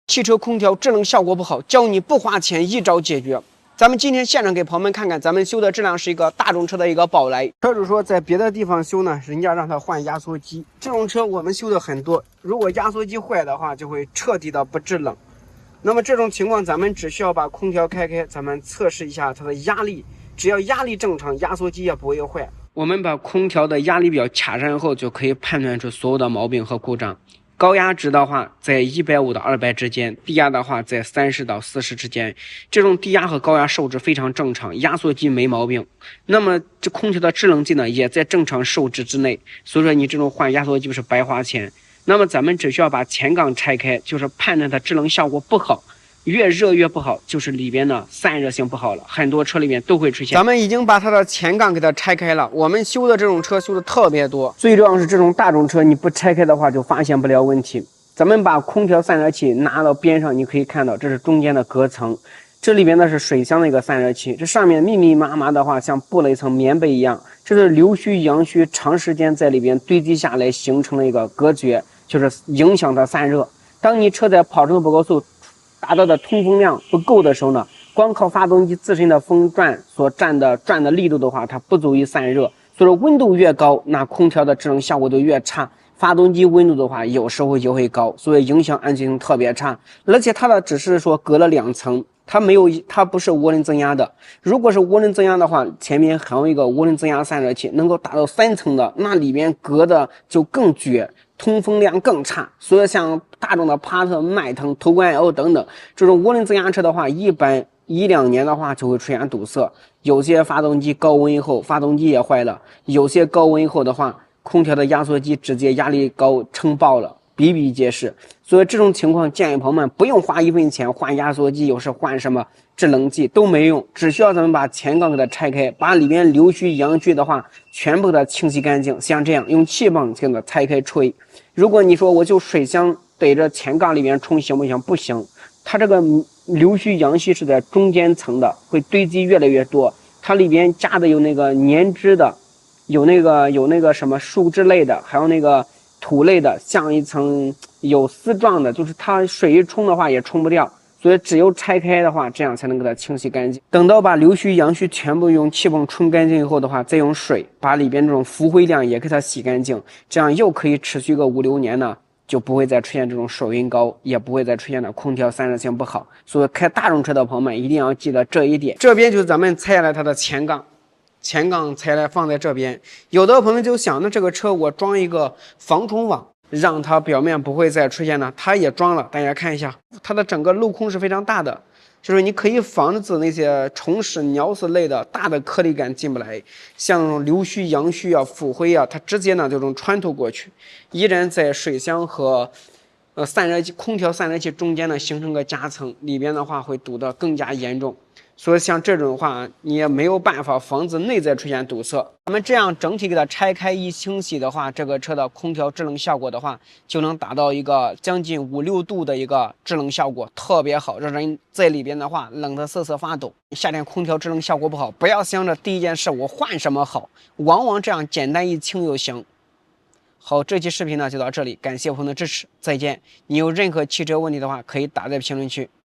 汽车空调制冷效果不好，教你不花钱一招解决。咱们今天现场给朋友们看看，咱们修的质量是一个大众车的一个宝来。车主说在别的地方修呢，人家让他换压缩机。这种车我们修的很多，如果压缩机坏的话，就会彻底的不制冷。那么这种情况，咱们只需要把空调开开，咱们测试一下它的压力，只要压力正常，压缩机也不会坏。我们把空调的压力表卡上以后，就可以判断出所有的毛病和故障。高压值的话在150到200之间，低压的话在30到40之间。这种低压和高压受值非常正常，压缩机没毛病。那么这空调的制冷剂呢也在正常受值之内，所以说你这种换压缩机是白花钱。那么咱们只需要把前杠拆开，就是判断它制冷效果不好，越热越不好，就是里边的散热性不好了，很多车里面都会出现。咱们已经把它的前杠给它拆开了，我们修的这种车修的特别多，最重要是这种大众车你不拆开的话就发现不了问题。咱们把空调散热器拿到边上，你可以看到这是中间的隔层，这里边呢是水箱的一个散热器，这上面密密麻麻的话像布了一层棉被一样，这是流虚阳虚长时间在里边堆积下来形成了一个隔绝，就是影响它散热。当你车在跑程不高速达到的通风量不够的时候呢，光靠发动机自身的风转所转的力度的话，它不足以散热，所以说温度越高，那空调的制冷效果就越差。发动机温度的话有时候也会高，所以影响安全性特别差。而且它的只是说隔了2层，它不是涡轮增压的。如果是涡轮增压的话，前面还有一个涡轮增压散热器，能够达到3层的，那里面隔的就更绝，通风量更差。所以像大众的帕特、迈腾、途观 L 等等这种涡轮增压车的话，一般1-2年的话就会出现堵塞。有些发动机高温以后发动机也坏了，有些高温以后的话空调的压缩机直接压力高撑爆了，比比皆是。所以这种情况建议朋友们不用花1分钱换压缩机，有时换什么制冷剂都没用，只需要咱们把前杠给它拆开，把里面流虚阳虚的话全部给它清洗干净，像这样用气泵给它拆开吹。如果你说我就水箱对着前杠里面冲行不行？不行，它这个流虚阳虚是在中间层的，会堆积越来越多，它里边加的有那个粘汁的，有那个什么树脂类的，还有那个土类的，像一层有丝状的，就是它水一冲的话也冲不掉，所以只有拆开的话，这样才能给它清洗干净。等到把流虚阳虚全部用气泵冲干净以后的话，再用水把里边这种浮灰量也给它洗干净，这样又可以持续个5-6年呢，就不会再出现这种手晕高，也不会再出现的空调散热性不好。所以开大众车的朋友们一定要记得这一点。这边就是咱们拆下来它的前杠拆来放在这边。有的朋友就想，那这个车我装一个防虫网，让它表面不会再出现呢，它也装了。大家看一下，它的整个镂空是非常大的，就是你可以防止那些虫屎、鸟屎类的大的颗粒感进不来，像流虚、阳虚啊、腐灰啊，它直接呢这种穿透过去，依然在水箱和散热器、空调散热器中间呢形成个夹层，里边的话会堵得更加严重。所以像这种的话，你也没有办法防止内在出现堵塞。咱们这样整体给它拆开一清洗的话，这个车的空调制冷效果的话，就能达到一个将近5-6度的一个制冷效果，特别好，让人在里边的话冷得瑟瑟发抖。夏天空调制冷效果不好，不要想着第一件事我换什么好，往往这样简单一清就行。好，这期视频呢就到这里，感谢朋友的支持，再见。你有任何汽车问题的话，可以打在评论区。